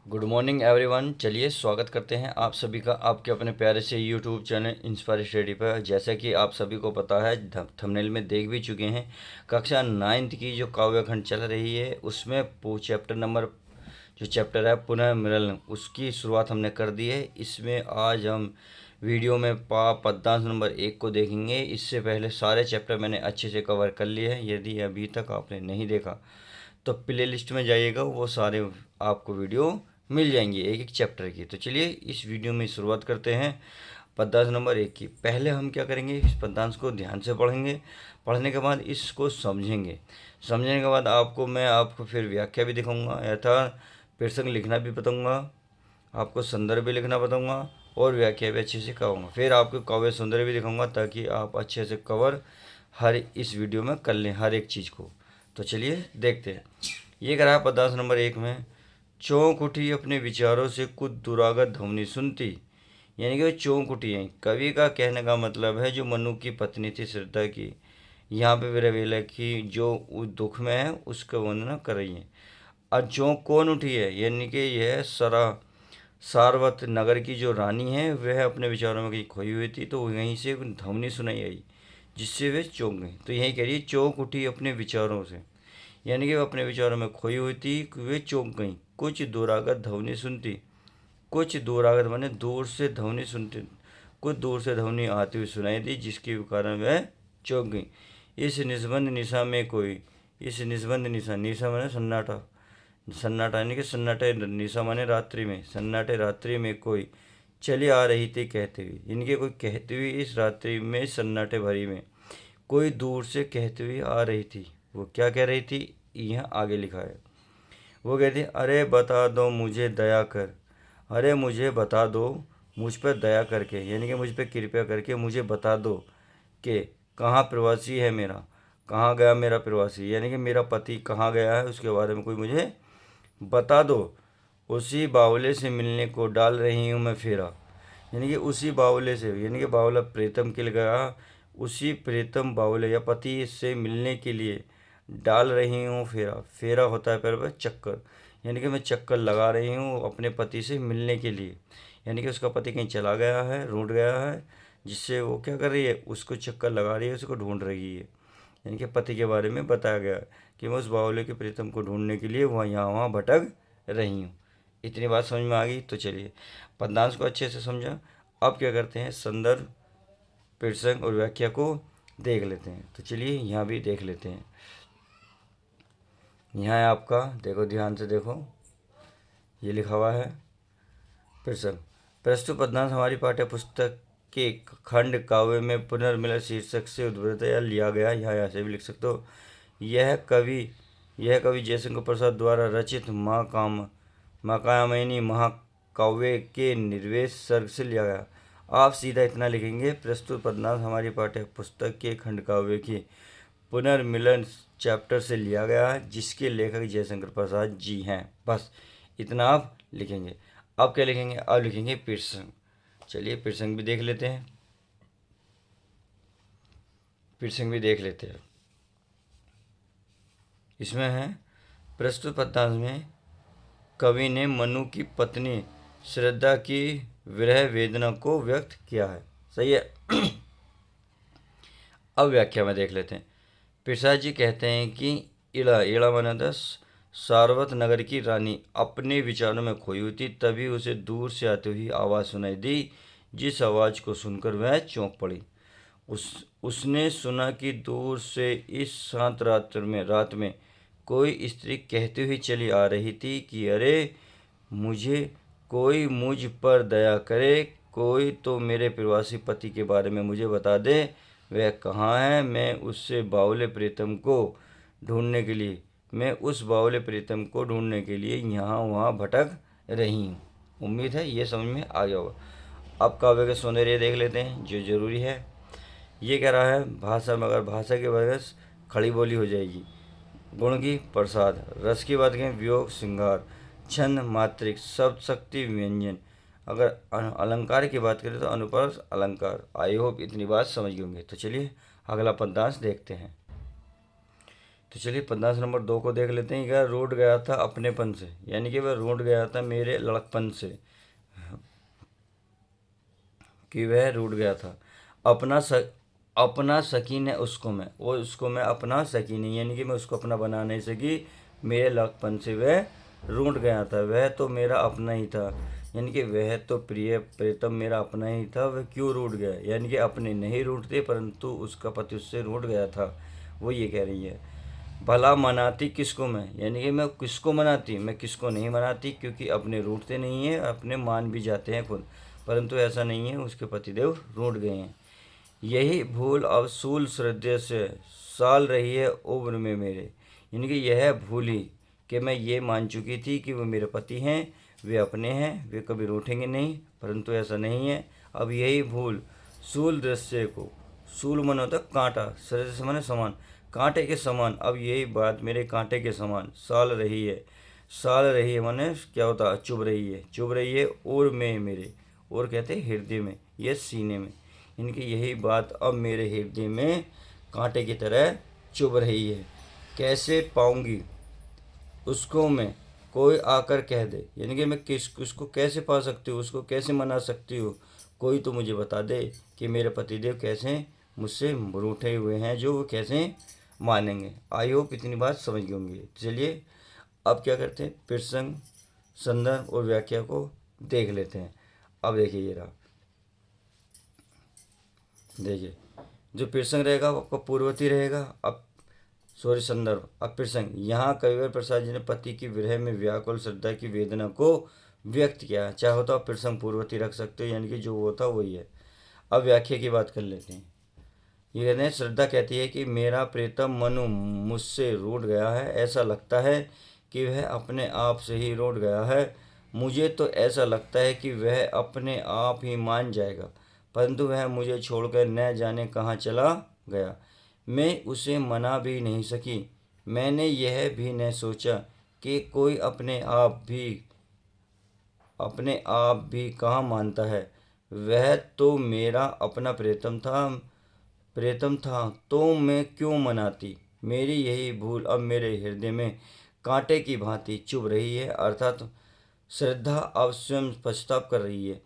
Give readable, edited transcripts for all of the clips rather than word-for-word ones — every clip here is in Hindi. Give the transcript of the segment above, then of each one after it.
Good morning everyone. चलिए स्वागत करते हैं आप सभी का आपके अपने प्यारे से यूट्यूब चैनल इंस्पायर स्टडी पर। जैसा कि आप सभी को पता है, थंबनेल में देख भी चुके हैं, कक्षा 9th की जो काव्य खंड चल रही है उसमें चैप्टर नंबर जो चैप्टर है पुनर्मिलन, उसकी शुरुआत हमने कर दी है। इसमें आज हम वीडियो में पद्यांश नंबर 1 को देखेंगे। इससे पहले सारे चैप्टर मैंने अच्छे से कवर कर लिए हैं। यदि अभी तक आपने नहीं देखा तो प्ले लिस्ट में जाइएगा, वो सारे आपको वीडियो मिल जाएंगी एक एक चैप्टर की। तो चलिए इस वीडियो में शुरुआत करते हैं पद्यांश नंबर 1 की। पहले हम क्या करेंगे, इस पद्यांश को ध्यान से पढ़ेंगे। पढ़ने के बाद इसको समझेंगे। समझने के बाद मैं आपको फिर व्याख्या भी दिखाऊंगा, यथा प्रसंग लिखना भी बताऊंगा, आपको संदर्भ भी लिखना बताऊंगा और व्याख्या भी अच्छे से कराऊंगा। फिर आपको काव्य सौंदर्य भी दिखाऊंगा ताकि आप अच्छे से कवर हर इस वीडियो में कर लें हर एक चीज़ को। तो चलिए देखते हैं। ये करा पद्यांश नंबर 1 में, चौंक उठी अपने विचारों से कुछ दुरागत ध्वनि सुनती। यानी कि वो चौंक उठी है। कवि का कहने का मतलब है जो मनु की पत्नी थी श्रद्धा की, यहाँ पे विरवेला की जो दुख में है उसका वर्णन कर रही है। और चौंक कौन उठी है, यानी कि यह सारवत नगर की जो रानी है वह अपने विचारों में कहीं खोई हुई थी, तो वहीं से ध्वनि सुनाई आई जिससे वे चौंक गई। तो यही कह रही है चौंक उठी अपने विचारों से, यानी कि वह अपने विचारों में खोई हुई थी, वे चौंक गई। कुछ दूरागत ध्वनि सुनती, कुछ दूरागत माने दूर से ध्वनि सुनती, कुछ दूर से ध्वनि आती हुई सुनाई दी जिसके कारण वह चौंक गई। इस निस्बंद निशा में कोई, इस निस्बंद निशा, निशा माने सन्नाटा, सन्नाटा यानी कि सन्नाटे, निशा माने रात्रि में, सन्नाटे रात्रि में कोई चली आ रही थी कहते हुए, इनके कोई कहती हुई इस रात्रि में सन्नाटे भरी में कोई दूर से कहती हुई आ रही थी। वो क्या कह रही थी, यह आगे लिखा है। वो कहती, अरे बता दो मुझे दया कर, अरे मुझे बता दो मुझ पर दया करके, यानी कि मुझ पर कृपया करके मुझे बता दो कि कहाँ प्रवासी है मेरा, कहाँ गया मेरा प्रवासी, यानी कि मेरा पति कहाँ गया है उसके बारे में कोई मुझे बता दो। उसी बावले से मिलने को डाल रही हूँ मैं फेरा, यानी कि उसी बावले से, यानी कि बावला प्रीतम के लिए गया, उसी प्रीतम बावले या पति से मिलने के लिए डाल रही हूँ फेरा। फेरा होता है पैर पर चक्कर, यानी कि मैं चक्कर लगा रही हूँ अपने पति से मिलने के लिए, यानी कि उसका पति कहीं चला गया है, रूठ गया है, जिससे वो क्या कर रही है, उसको चक्कर लगा रही है, उसको ढूंढ रही है। यानी कि पति के बारे में बताया गया कि मैं उस बावले के प्रीतम को ढूंढने के लिए वहाँ यहाँ वहाँ भटक रही हूँ। इतनी बात समझ में आ गई। तो चलिए पद्यांश को अच्छे से समझा। अब क्या करते हैं, संदर्भ, प्रसंग और व्याख्या को देख लेते हैं। तो चलिए यहाँ भी देख लेते हैं। यहाँ है आपका, देखो ध्यान से देखो, ये लिखा हुआ है प्रसंग। प्रस्तुत पद्यांश हमारी पाठ्य पुस्तक के खंड काव्य में पुनर्मिलन शीर्षक से उद्भूत या लिया गया। यहाँ ऐसे भी लिख सकते हो। यह कवि जयशंकर प्रसाद द्वारा रचित महाकाव्यायनी महाकाव्य के निर्वेश सर्ग से लिया गया। आप सीधा इतना लिखेंगे, प्रस्तुत पद्यांश हमारी पाठ्य पुस्तक के खंड काव्य की पुनर्मिलन चैप्टर से लिया गया है, जिसके लेखक जयशंकर प्रसाद जी हैं। बस इतना आप लिखेंगे। अब क्या लिखेंगे, अब लिखेंगे प्रसंग। चलिए प्रसंग भी देख लेते हैं, प्रसंग भी देख लेते हैं। इसमें है, प्रस्तुत पद्यांश में कवि ने मनु की पत्नी श्रद्धा की विरह वेदना को व्यक्त किया है। सही है। अब व्याख्या में देख लेते हैं। प्रसाद जी कहते हैं कि इला माना दस, सारवत नगर की रानी अपने विचारों में खोई हुई थी, तभी उसे दूर से आती हुई आवाज़ सुनाई दी, जिस आवाज़ को सुनकर वह चौंक पड़ी। उसने सुना कि दूर से इस शांत रात में कोई स्त्री कहती हुई चली आ रही थी कि अरे कोई मुझ पर दया करे, कोई तो मेरे प्रवासी पति के बारे में मुझे बता दे, वह कहाँ है। मैं उस बावले प्रीतम को ढूंढने के लिए यहाँ वहाँ भटक रही हूँ। उम्मीद है ये समझ में आ गया होगा। अब काव्य के सौंदर्य देख लेते हैं जो जरूरी है। ये कह रहा है, भाषा में अगर भाषा की बरस खड़ी बोली हो जाएगी, गुण की प्रसाद, रस की बात करें वियोग श्रृंगार, छंद मात्रिक, शब्द शक्ति व्यंजन, अगर अलंकार की बात करें तो अनुप्रास अलंकार। आई होप इतनी बात समझ गए होंगे। तो चलिए अगला पद्यांश देखते हैं। तो चलिए पद्मांश नंबर 2 को देख लेते हैं। क्या रूठ गया था अपनेपन से, यानी कि वह रूठ गया था मेरे लड़कपन से, कि वह रूठ गया था। अपना अपना सकी ने उसको मैं, वो उसको मैं अपना सकी नहीं, यानी कि मैं उसको अपना बना नहीं सकी। मेरे लड़कपन से वह रूठ गया था। वह तो मेरा अपना ही था, यानी कि वह तो प्रिय प्रीतम मेरा अपना ही था। वह क्यों रूठ गया, यानी कि अपने नहीं रूठते परंतु उसका पति उससे रूठ गया था, वो ये कह रही है। भला मनाती किसको मैं, यानी कि मैं किसको मनाती, मैं किसको नहीं मनाती, क्योंकि अपने रूठते नहीं हैं, अपने मान भी जाते हैं खुद, परंतु ऐसा नहीं है, उसके पतिदेव रूठ गए हैं। यही भूल अब सूल श्रद्धे से साल रही है उम्र में मेरे, यानी कि यह भूली कि मैं ये मान चुकी थी कि वो मेरे पति हैं, वे अपने हैं, वे कभी रूठेंगे नहीं, परंतु ऐसा नहीं है। अब यही भूल सूल दृश्य को, सूल मन होता कांटा, श्रद्धे से माने समान, कांटे के समान, अब यही बात मेरे कांटे के समान साल रही है। साल रही है माने क्या होता है, चुभ रही है और में मेरे, और कहते हैं हृदय में, यह सीने में, इनकी यही बात अब मेरे हृदय में कांटे की तरह चुभ रही है। कैसे पाऊंगी उसको मैं, कोई आकर कह दे, यानी कि मैं उसको कैसे पा सकती हूँ, उसको कैसे मना सकती हूँ, कोई तो मुझे बता दे कि मेरे पतिदेव कैसे मुझसे रूठे हुए हैं, जो वो कैसे मानेंगे। आई होप इतनी बात समझ गए होंगे। चलिए अब क्या करते हैं, प्रसंग संदर्भ और व्याख्या को देख लेते हैं। अब देखिए ये रहा, देखिए जो प्रसंग रहेगा वो आपका पूर्ववर्ती रहेगा। अब सॉरी संदर्भ। अब प्रसंग, यहाँ कविवर प्रसाद जी ने पति की विरह में व्याकुल श्रद्धा की वेदना को व्यक्त किया। चाहो तो आप प्रसंग पूर्ववर्ती रख सकते हो, यानी कि जो वो था वही है। अब व्याख्या की बात कर लेते हैं। ये कहते हैं, श्रद्धा कहती है कि मेरा प्रीतम मनु मुझसे रूठ गया है। ऐसा लगता है कि वह अपने आप से ही रूठ गया है। मुझे तो ऐसा लगता है कि वह अपने आप ही मान जाएगा, परंतु वह मुझे छोड़कर न जाने कहाँ चला गया। मैं उसे मना भी नहीं सकी। मैंने यह भी न सोचा कि कोई अपने आप भी कहाँ मानता है। वह तो मेरा अपना प्रेतम था तो मैं क्यों मनाती। मेरी यही भूल अब मेरे हृदय में कांटे की भांति चुभ रही है, अर्थात श्रद्धा अब स्वयं पछताव कर रही है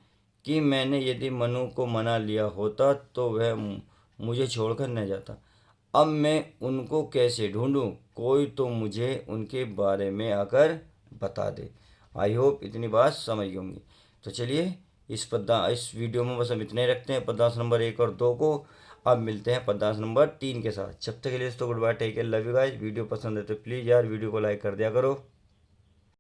कि मैंने यदि मनु को मना लिया होता तो वह मुझे छोड़कर न जाता। अब मैं उनको कैसे ढूंढूं, कोई तो मुझे उनके बारे में आकर बता दे। आई होप इतनी बात समझ गई होंगी। तो चलिए इस वीडियो में बस हम इतने ही रखते हैं, पद्मांश नंबर 1 और 2 को। अब मिलते हैं पद्मांश नंबर 3 के साथ। जब तक के लिए तो good bye, take care, love you guys. Video पसंद है तो प्लीज़ यार वीडियो को लाइक कर दिया करो।